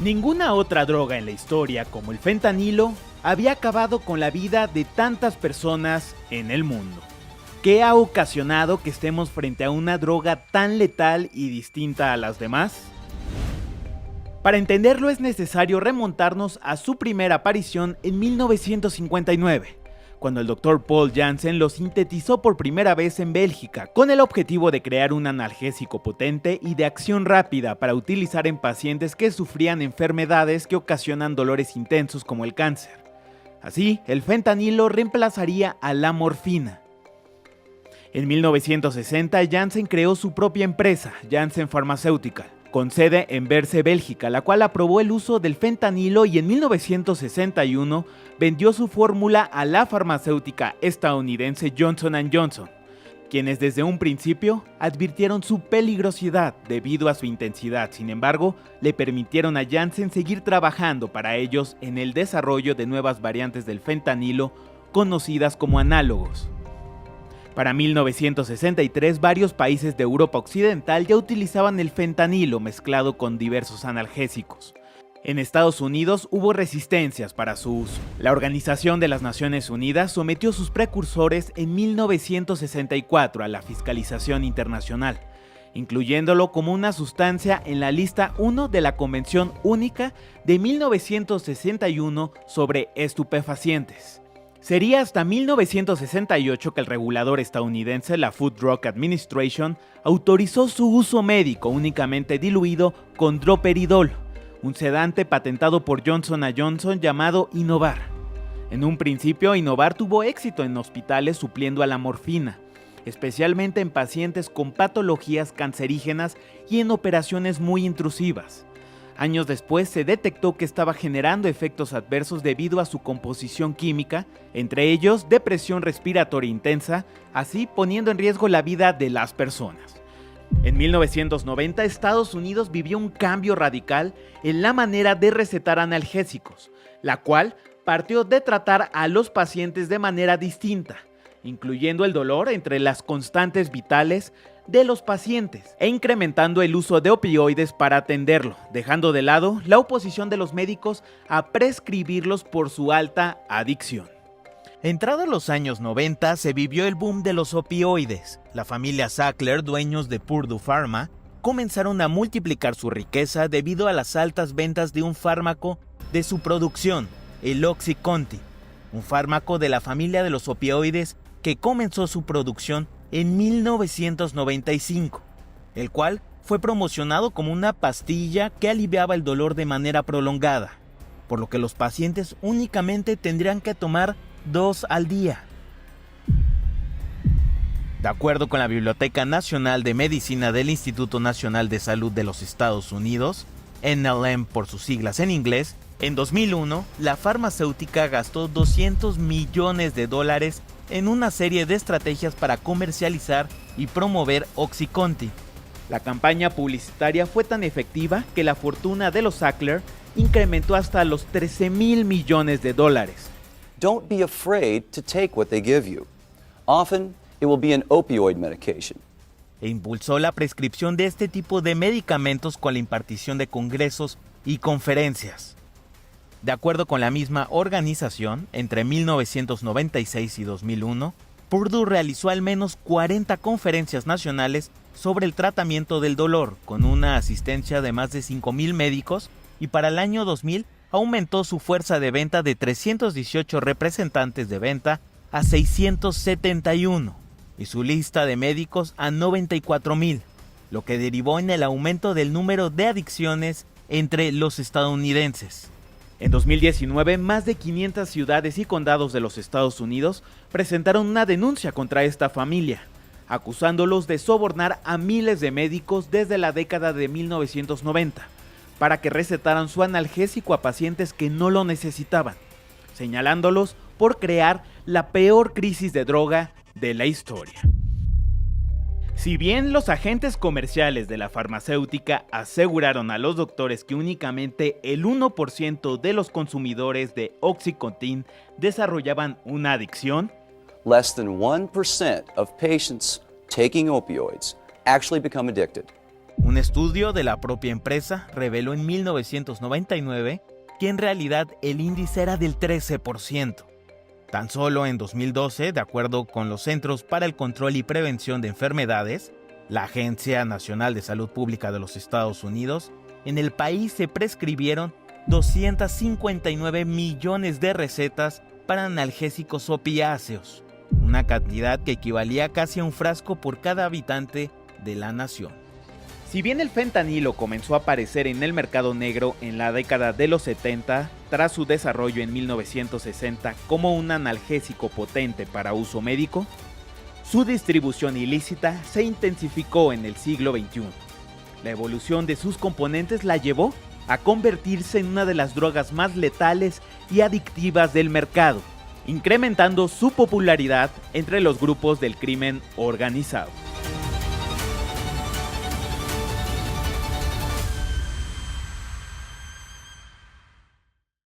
Ninguna otra droga en la historia como el fentanilo había acabado con la vida de tantas personas en el mundo. ¿Qué ha ocasionado que estemos frente a una droga tan letal y distinta a las demás? Para entenderlo es necesario remontarnos a su primera aparición en 1959, cuando el Dr. Paul Janssen lo sintetizó por primera vez en Bélgica, con el objetivo de crear un analgésico potente y de acción rápida para utilizar en pacientes que sufrían enfermedades que ocasionan dolores intensos como el cáncer. Así, el fentanilo reemplazaría a la morfina. En 1960, Janssen creó su propia empresa, Janssen Pharmaceutical, con sede en Berce, Bélgica, la cual aprobó el uso del fentanilo y en 1961 vendió su fórmula a la farmacéutica estadounidense Johnson & Johnson, quienes desde un principio advirtieron su peligrosidad debido a su intensidad. Sin embargo, le permitieron a Janssen seguir trabajando para ellos en el desarrollo de nuevas variantes del fentanilo conocidas como análogos. Para 1963, varios países de Europa Occidental ya utilizaban el fentanilo mezclado con diversos analgésicos. En Estados Unidos hubo resistencias para su uso. La Organización de las Naciones Unidas sometió sus precursores en 1964 a la fiscalización internacional, incluyéndolo como una sustancia en la lista 1 de la Convención Única de 1961 sobre estupefacientes. Sería hasta 1968 que el regulador estadounidense, la Food Drug Administration, autorizó su uso médico únicamente diluido con droperidol, un sedante patentado por Johnson & Johnson llamado Inovar. En un principio, Inovar tuvo éxito en hospitales supliendo a la morfina, especialmente en pacientes con patologías cancerígenas y en operaciones muy intrusivas. Años después se detectó que estaba generando efectos adversos debido a su composición química, entre ellos depresión respiratoria intensa, así poniendo en riesgo la vida de las personas. En 1990, Estados Unidos vivió un cambio radical en la manera de recetar analgésicos, la cual partió de tratar a los pacientes de manera distinta, incluyendo el dolor entre las constantes vitales de los pacientes e incrementando el uso de opioides para atenderlo, dejando de lado la oposición de los médicos a prescribirlos por su alta adicción. Entrados los años 90 se vivió el boom de los opioides. La familia Sackler, dueños de Purdue Pharma, comenzaron a multiplicar su riqueza debido a las altas ventas de un fármaco de su producción, el OxyContin, un fármaco de la familia de los opioides que comenzó su producción en 1995, el cual fue promocionado como una pastilla que aliviaba el dolor de manera prolongada, por lo que los pacientes únicamente tendrían que tomar 2 al día. De acuerdo con la Biblioteca Nacional de Medicina del Instituto Nacional de Salud de los Estados Unidos, NLM por sus siglas en inglés, en 2001 la farmacéutica gastó $200 millones en una serie de estrategias para comercializar y promover OxyContin. La campaña publicitaria fue tan efectiva que la fortuna de los Sackler incrementó hasta los $13,000 millones. Don't be afraid to take what they give you. Often, it will be an opioid medication. E impulsó la prescripción de este tipo de medicamentos con la impartición de congresos y conferencias. De acuerdo con la misma organización, entre 1996 y 2001, Purdue realizó al menos 40 conferencias nacionales sobre el tratamiento del dolor, con una asistencia de más de 5,000 médicos, y para el año 2000 aumentó su fuerza de venta de 318 representantes de venta a 671, y su lista de médicos a 94,000, lo que derivó en el aumento del número de adicciones entre los estadounidenses. En 2019, más de 500 ciudades y condados de los Estados Unidos presentaron una denuncia contra esta familia, acusándolos de sobornar a miles de médicos desde la década de 1990 para que recetaran su analgésico a pacientes que no lo necesitaban, señalándolos por crear la peor crisis de droga de la historia. Si bien los agentes comerciales de la farmacéutica aseguraron a los doctores que únicamente el 1% de los consumidores de OxyContin desarrollaban una adicción, Less than 1% of patients taking opioids actually become addicted. Un estudio de la propia empresa reveló en 1999 que en realidad el índice era del 13%. Tan solo en 2012, de acuerdo con los Centros para el Control y Prevención de Enfermedades, la Agencia Nacional de Salud Pública de los Estados Unidos, en el país se prescribieron 259 millones de recetas para analgésicos opiáceos, una cantidad que equivalía casi a un frasco por cada habitante de la nación. Si bien el fentanilo comenzó a aparecer en el mercado negro en la década de los 70, tras su desarrollo en 1960 como un analgésico potente para uso médico, su distribución ilícita se intensificó en el siglo XXI. La evolución de sus componentes la llevó a convertirse en una de las drogas más letales y adictivas del mercado, incrementando su popularidad entre los grupos del crimen organizado.